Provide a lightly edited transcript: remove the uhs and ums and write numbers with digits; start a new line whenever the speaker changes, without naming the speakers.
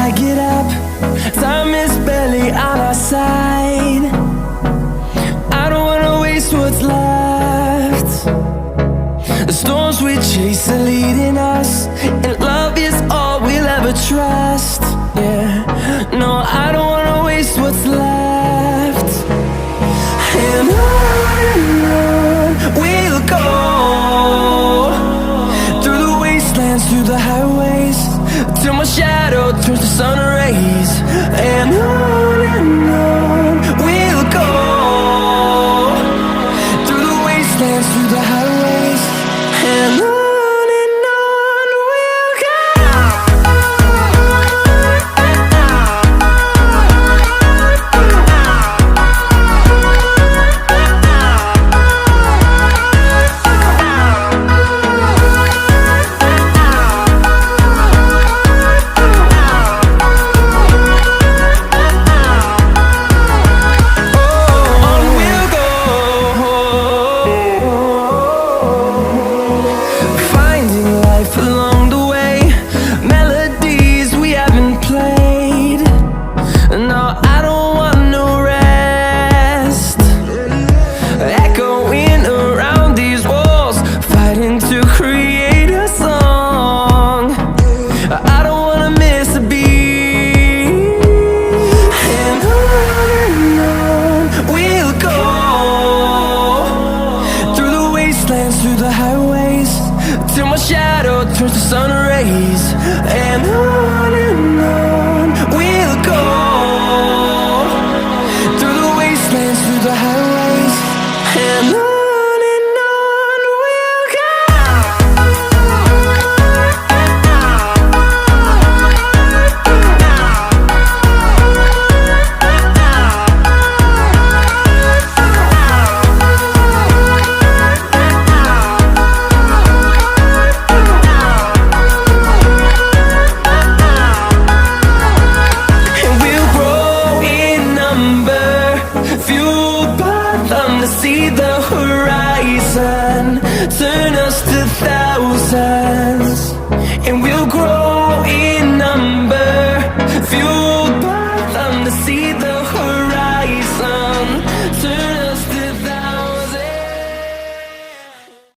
I get up, time is barely on our side. I don't wanna waste what's left. The storms we chase are leading us, and love is all we'll ever trust. Yeah, no, I don't wanna waste what's left. And on we'll go, through the wastelands, through the highways, till my shadow turns to sun